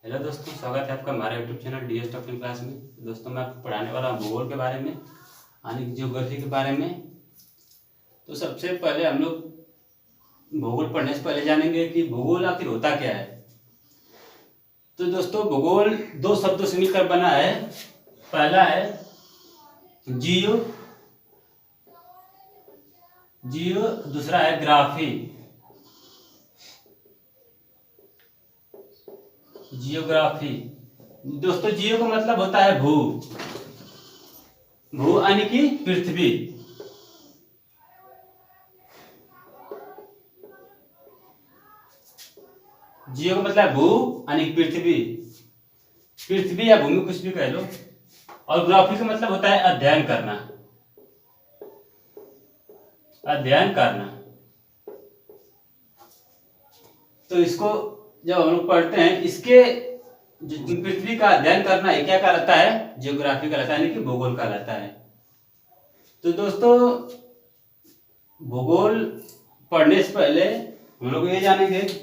Hello दोस्तों, स्वागत है आपका हमारे YouTube channel DS topping class में। दोस्तों मैं आपको पढ़ाने वाला हूँ भूगोल के बारे में, यानी ज्योग्राफी के बारे में। तो सबसे पहले हम लोग भूगोल पढ़ने से पहले जानेंगे कि भूगोल आखिर होता क्या है। तो दोस्तों भूगोल दो शब्दों से मिलकर बना है। पहला है जियो, दूसरा है ग्राफी, जियोग्राफी। दोस्तों जियो का मतलब होता है भू, यानी कि पृथ्वी। जियो का मतलब भू यानी पृथ्वी, पृथ्वी या भूमि कुछ भी कह लो। और ग्राफी का मतलब होता है अध्ययन करना, अध्ययन करना। तो इसको जब हम लोग पढ़ते हैं, इसके जो पृथ्वी का अध्ययन करना है क्या कहलाता है? जियोग्राफी कहलाता है, यानी कि भूगोल कहलाता है। तो दोस्तों भूगोल पढ़ने से पहले हम लोग ये जानेंगे कि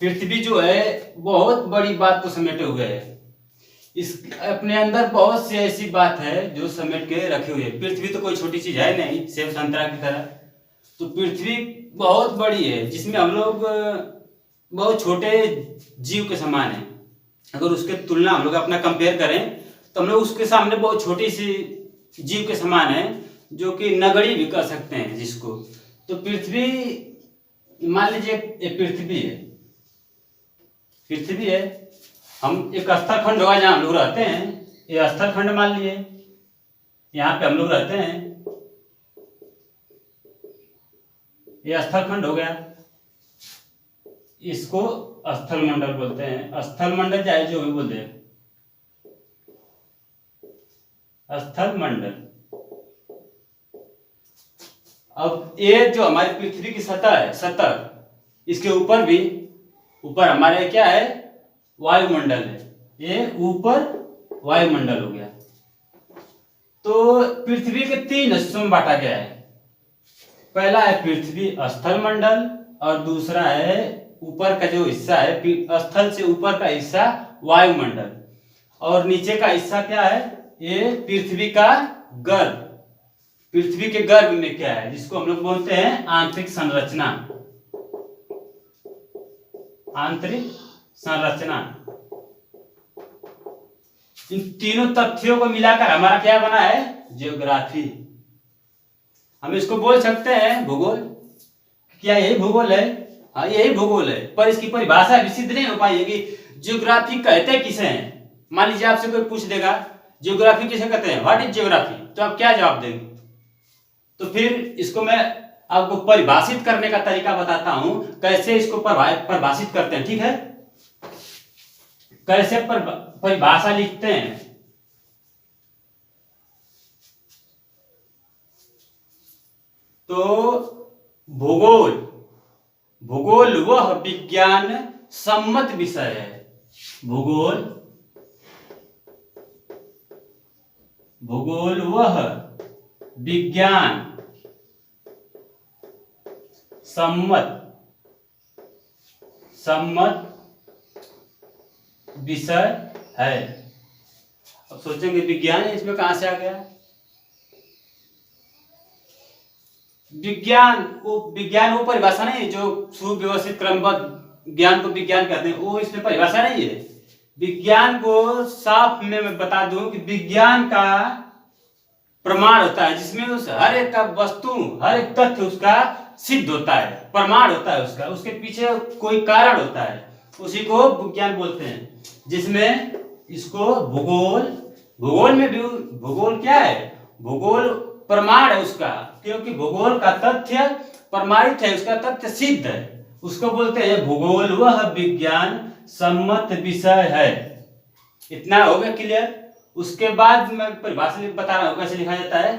पृथ्वी जो है बहुत बड़ी बात को समेटे हुए है। इस अपने अंदर बहुत सी ऐसी बात है जो समेट के रखे हुए है। पृथ्वी तो कोई छोटी चीज है नहीं, सेब संतरा की तरह। तो पृथ्वी बहुत बड़ी है, जिसमें हम लोग बहुत छोटे जीव के समान है। अगर उसके तुलना हम लोग अपना कंपेयर करें तो हम लोग उसके सामने बहुत छोटी सी जीव के समान है, जो कि नगड़ी भी कह सकते हैं जिसको। तो पृथ्वी, मान लीजिए ये पृथ्वी है। हम एक स्थल खंड होगा जहाँ हम लोग रहते हैं, ये स्थल खंड मान लिए, यहाँ पे हम लोग रहते हैं, ये स्थल खंड हो गया। इसको स्थल मंडल बोलते हैं, स्थल मंडल चाहे जो भी बोलते हैं, स्थल मंडल। अब ये जो हमारी पृथ्वी की सतह है, इसके ऊपर हमारे क्या है? वायुमंडल है। ये ऊपर वायुमंडल हो गया। तो पृथ्वी के तीन हिस्सों में बांटा गया है। पहला है पृथ्वी स्थल मंडल, और दूसरा है ऊपर का जो हिस्सा है, स्थल से ऊपर का हिस्सा वायुमंडल, और नीचे का हिस्सा क्या है? ये पृथ्वी का गर्भ। पृथ्वी के गर्भ में क्या है, जिसको हम लोग बोलते हैं आंतरिक संरचना। आंतरिक संरचना। इन तीनों तथ्यों को मिलाकर हमारा क्या बना है? जियोग्राफी। हम इसको बोल सकते हैं भूगोल। क्या यही भूगोल है? हाँ यही भूगोल है, पर इसकी परिभाषा भी सिद्ध नहीं हो पाई है कि जियोग्राफी कहते किसे हैं। मान लीजिए आपसे कोई पूछ देगा जियोग्राफी किसे कहते हैं, व्हाट इज जियोग्राफी, तो आप क्या जवाब देंगे? तो फिर इसको मैं आपको परिभाषित करने का तरीका बताता हूं, कैसे इसको परिभाषित करते हैं। ठीक है, कैसे परिभाषा लिखते हैं। तो भूगोल वह विज्ञान सम्मत विषय है। भूगोल वह विज्ञान सम्मत विषय है। अब सोचेंगे विज्ञान इसमें कहां से आ गया? विज्ञान वो परिभाषा नहीं जो सुव्यवस्थित क्रमबद्ध ज्ञान को विज्ञान कहते हैं, वो इसमें परिभाषा नहीं है। विज्ञान को साफ में मैं बता दूं कि विज्ञान का प्रमाण होता है, जिसमें उस हर एक का वस्तु, हर एक तथ्य उसका सिद्ध होता है, प्रमाण होता है उसका, उसके पीछे कोई कारण होता है, उसी को विज्ञान बोलते हैं। जिसमें इसको भूगोल में भी भूगोल क्या है? भूगोल प्रमाण है उसका, क्योंकि भूगोल का तथ्य प्रमाणित है, उसका तथ्य सिद्ध है, उसको बोलते हैं भूगोल वह विज्ञान सम्मत विषय है। इतना हो गया क्लियर। उसके बाद मैं परिभाषा बता रहा हूं कैसे लिखा जाता है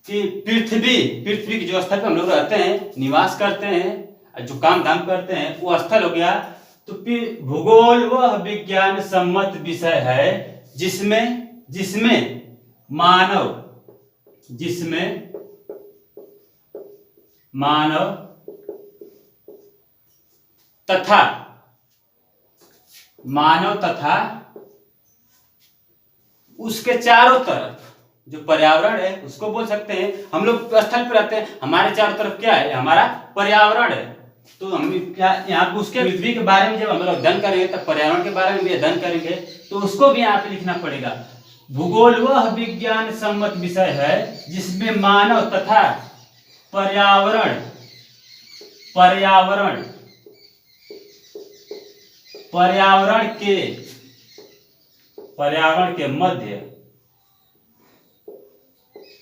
कि पृथ्वी की जो स्थल पर हम लोग रहते हैं, निवास करते हैं, जो काम धाम करते हैं, वो स्थल हो गया। तो भूगोल वह विज्ञान सम्मत विषय है जिसमें मानव तथा मानव तथा उसके चारों तरफ जो पर्यावरण है उसको बोल सकते हैं। हम लोग स्थल पर रहते हैं, हमारे चारों तरफ क्या है, हमारा पर्यावरण है। तो हम क्या यहाँ पे उसके पृथ्वी के बारे में जब हम लोग अध्ययन करेंगे तब पर्यावरण के बारे में भी अध्ययन करेंगे, तो उसको भी यहाँ पे लिखना पड़ेगा। भूगोल वह विज्ञान सम्मत विषय है जिसमें मानव तथा पर्यावरण पर्यावरण पर्यावरण के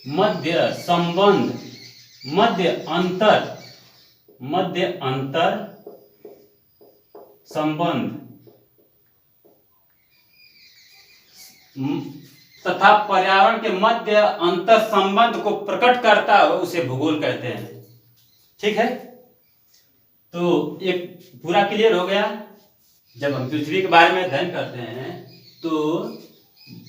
मध्य संबंध मध्य अंतर संबंध तथा पर्यावरण के मध्य अंतर संबंध को प्रकट करता है उसे भूगोल कहते हैं। ठीक है, तो एक पूरा क्लियर हो गया। जब हम पृथ्वी के बारे में अध्ययन करते हैं तो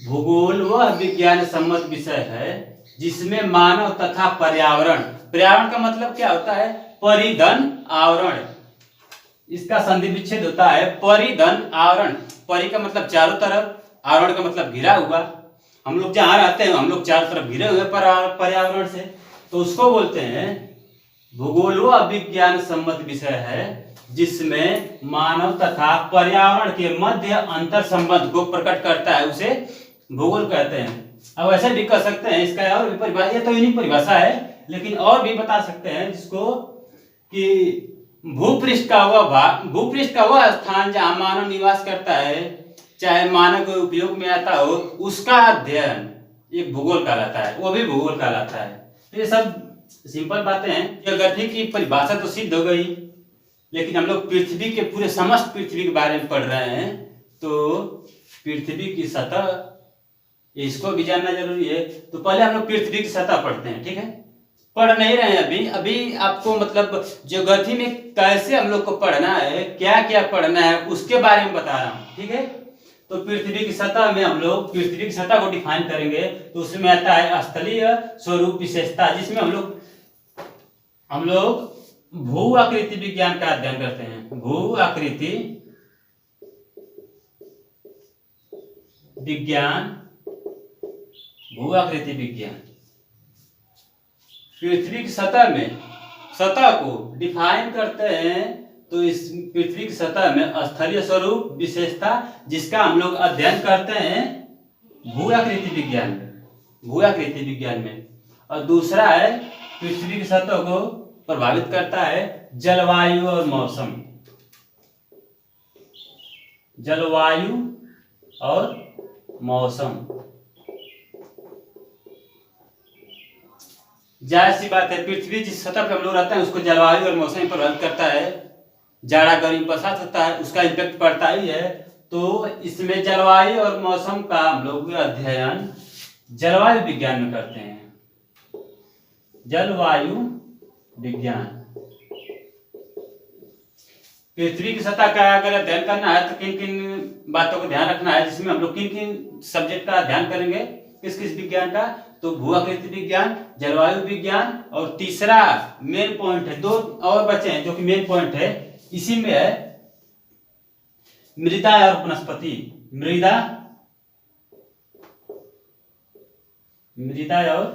भूगोल वह विज्ञान सम्मत विषय है जिसमें मानव तथा पर्यावरण का मतलब क्या होता है, परिधन आवरण। इसका संधि विच्छेद होता है परिधन आवरण। परि का मतलब चारों तरफ, आवरण का मतलब घिरा हुआ। हम लोग जहाँ रहते हैं हम लोग चारों तरफ घिरे हुए पर्यावरण से, तो उसको बोलते हैं भूगोल वह विज्ञान सम्मत विषय है जिसमें मानव तथा पर्यावरण के मध्य अंतर संबंध को प्रकट करता है, उसे भूगोल कहते हैं। अब ऐसे भी कह सकते हैं, इसका और भी परिभाषा, ये तो यूनिक परिभाषा है लेकिन और भी बता सकते हैं जिसको कि भूपृष्ठ का वह स्थान जहाँ मानव निवास करता है, चाहे मानव के उपयोग में आता हो, उसका अध्ययन एक भूगोल कहलाता है, वो भी भूगोल कहलाता है। तो ये सब सिंपल बातें हैं। ज्योग्राफी की परिभाषा तो सिद्ध हो गई, लेकिन हम लोग पृथ्वी के पूरे समस्त पृथ्वी के बारे में पढ़ रहे हैं, तो पृथ्वी की सतह इसको भी जानना जरूरी है। तो पहले हम लोग पृथ्वी की सतह पढ़ते हैं। ठीक है, पढ़ नहीं रहे हैं अभी आपको मतलब ज्योग्राफी में कैसे हम लोग को पढ़ना है, क्या क्या पढ़ना है, उसके बारे में बता रहा हूँ। ठीक है, तो पृथ्वी की सतह में हम लोग पृथ्वी की सतह को डिफाइन करेंगे, तो उसमें आता है स्थलीय स्वरूप विशेषता, जिसमें हम लोग भू आकृति विज्ञान का अध्ययन करते हैं। भू आकृति विज्ञान पृथ्वी की सतह को डिफाइन करते हैं। तो इस पृथ्वी की सतह में स्थलीय स्वरूप विशेषता, जिसका हम लोग अध्ययन करते हैं भू आकृति विज्ञान में। और दूसरा है पृथ्वी की सतह को प्रभावित करता है जलवायु और मौसम। जाहिर सी बात है, पृथ्वी जिस सतह पर हम लोग रहते हैं उसको जलवायु और मौसम प्रभावित करता है। जाड़ा गर्मी बरसात होता है, उसका इम्पैक्ट पड़ता ही है। तो इसमें जलवायु और मौसम का हम लोग अध्ययन जलवायु विज्ञान में करते हैं। जलवायु विज्ञान, पृथ्वी की सतह का अगर अध्ययन करना है तो किन किन बातों को ध्यान रखना है, जिसमें हम लोग किन किन सब्जेक्ट का अध्ययन करेंगे, किस किस विज्ञान का, तो भू आकृति विज्ञान, जलवायु विज्ञान, और तीसरा मेन पॉइंट है, दो और बचे हैं जो कि मेन पॉइंट है, इसी में है मृदा और वनस्पति। मृदा और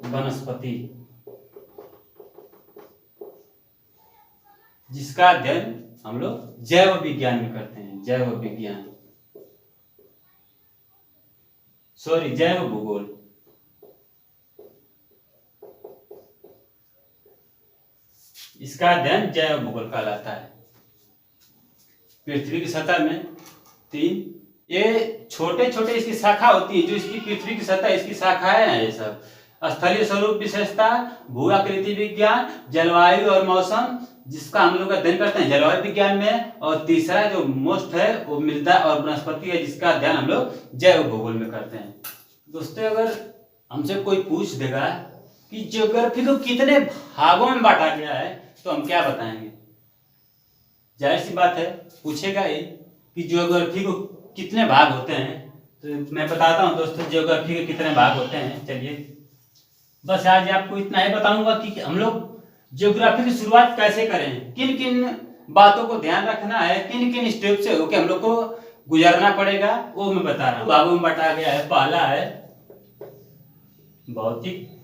वनस्पति, जिसका अध्ययन हम लोग जैव विज्ञान में करते हैं। जैव भूगोल। इसका अध्ययन जैव भूगोल कहलाता है। पृथ्वी की सतह में 3 ये छोटे छोटे इसकी शाखा होती है, जो इसकी पृथ्वी की सतह इसकी शाखाएं हैं। ये सब स्थलीय स्वरूप विशेषता, भू आकृति विज्ञान, जलवायु और मौसम, जिसका हम लोग अध्ययन करते हैं जलवायु विज्ञान में। और तीसरा जो मोस्ट है वो मृदा और वनस्पति है, जिसका अध्ययन हम लोग जैव भूगोल में करते हैं। दोस्तों, अगर हमसे कोई पूछ देगा कि ज्योग्राफी को कितने भागों में बांटा गया है, तो हम क्या बताएंगे? जाहिर सी बात है, पूछेगा ही कि ज्योग्राफी को कितने भाग होते हैं। तो मैं बताता हूं दोस्तों ज्योग्राफी के कितने भाग होते हैं। चलिए, बस आज आपको इतना ही बताऊंगा कि हम लोग ज्योग्राफी की शुरुआत कैसे करें, किन किन बातों को ध्यान रखना है, किन किन स्टेप से होके हम लोग को गुजरना पड़ेगा, वो मैं बता रहा हूँ। भागों में बांटा गया है। पहला है भौतिक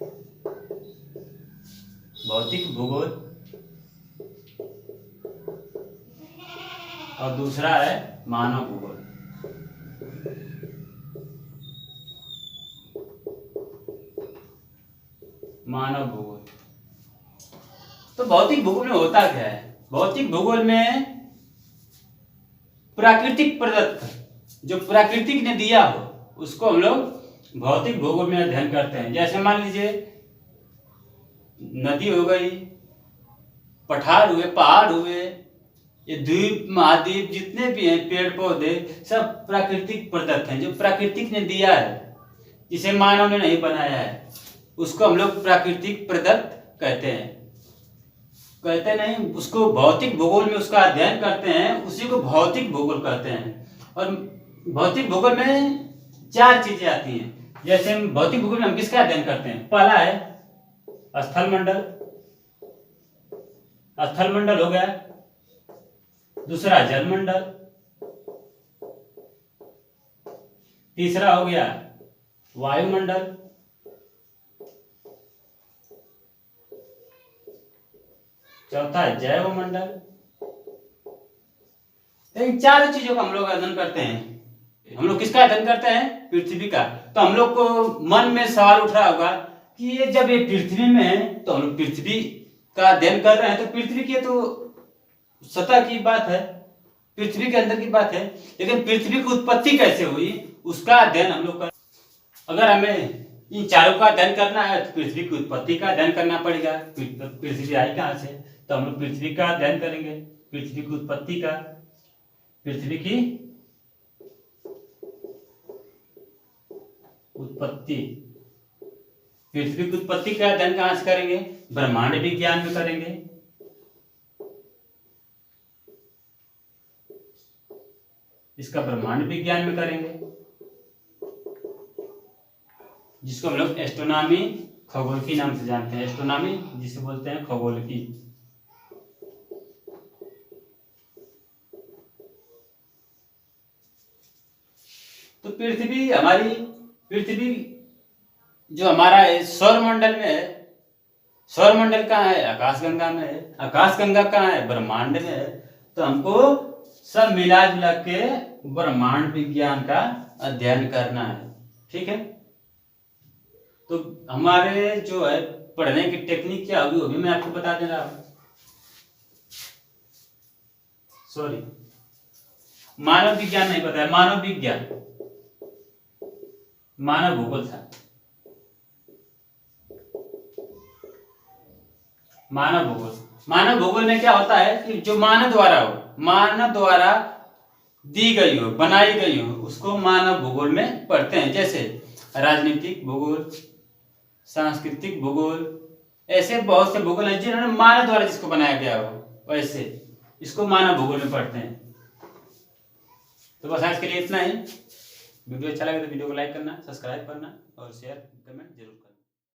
भूगोल और दूसरा है मानव भूगोल। तो भौतिक भूगोल में होता क्या है? भौतिक भूगोल में प्राकृतिक प्रदत्त जो प्राकृतिक ने दिया हो उसको हम लोग भौतिक भूगोल में अध्ययन करते हैं। जैसे मान लीजिए नदी हो गई, पठार हुए, पहाड़ हुए, ये द्वीप महाद्वीप जितने भी हैं, पेड़ पौधे, सब प्राकृतिक प्रदत्त हैं, जो प्राकृतिक ने दिया है, जिसे मानव ने नहीं बनाया है, उसको हम लोग प्राकृतिक प्रदत्त कहते नहीं, उसको भौतिक भूगोल में उसका अध्ययन करते हैं, उसी को भौतिक भूगोल कहते हैं। और भौतिक भूगोल में 4 चीजें आती हैं। जैसे हम भौतिक भूगोल में हम किसका अध्ययन करते हैं? पहला है स्थल मंडल हो गया, दूसरा जल मंडल, तीसरा हो गया वायुमंडल, चौथा है जैव मंडल। इन 4 चीजों का हम लोग अध्ययन करते हैं। हम लोग किसका अध्ययन करते हैं? पृथ्वी का। तो हम लोग को मन में सवाल उठ रहा होगा कि ये जब ये पृथ्वी में है तो हम लोग पृथ्वी का अध्ययन कर रहे हैं, तो पृथ्वी की तो सतह की बात है, पृथ्वी के अंदर की बात है, लेकिन पृथ्वी की उत्पत्ति कैसे हुई उसका अध्ययन हम लोग कर। अगर हमें इन 4 का अध्ययन करना है तो पृथ्वी की उत्पत्ति का अध्ययन करना पड़ेगा। पृथ्वी आई कहाँ से? तो हम लोग पृथ्वी का अध्ययन करेंगे, पृथ्वी की उत्पत्ति का। पृथ्वी की उत्पत्ति का अध्ययन कहाँ से करेंगे? ब्रह्मांड विज्ञान में करेंगे। इसका ब्रह्मांड विज्ञान में करेंगे, जिसको हम लोग एस्ट्रोनॉमी खगोल नाम से जानते हैं। एस्ट्रोनॉमी जिसे बोलते हैं खगोल की। तो पृथ्वी जो हमारा सौर मंडल में है, सौर मंडल कहाँ है? आकाशगंगा में है। आकाशगंगा कहाँ है? ब्रह्मांड में है। तो हमको सब मिला जुला के ब्रह्मांड विज्ञान का अध्ययन करना है, ठीक है। तो हमारे जो है पढ़ने की टेक्निक क्या होगी वो भी मैं आपको बता दे रहा हूं। सॉरी, मानव विज्ञान नहीं बताया, मानव विज्ञान, मानव भूगोल था। मानव भूगोल में क्या होता है कि जो मानव द्वारा दी गई हो, बनाई गई हो, उसको मानव भूगोल में पढ़ते हैं। जैसे राजनीतिक भूगोल, सांस्कृतिक भूगोल, ऐसे बहुत से भूगोल हैं जिन्होंने मानव द्वारा जिसको बनाया गया हो, वैसे इसको मानव भूगोल में पढ़ते हैं। तो बस आज के लिए इतना ही। वीडियो अच्छा लगे तो वीडियो को लाइक करना, सब्सक्राइब करना और शेयर कमेंट जरूर करना।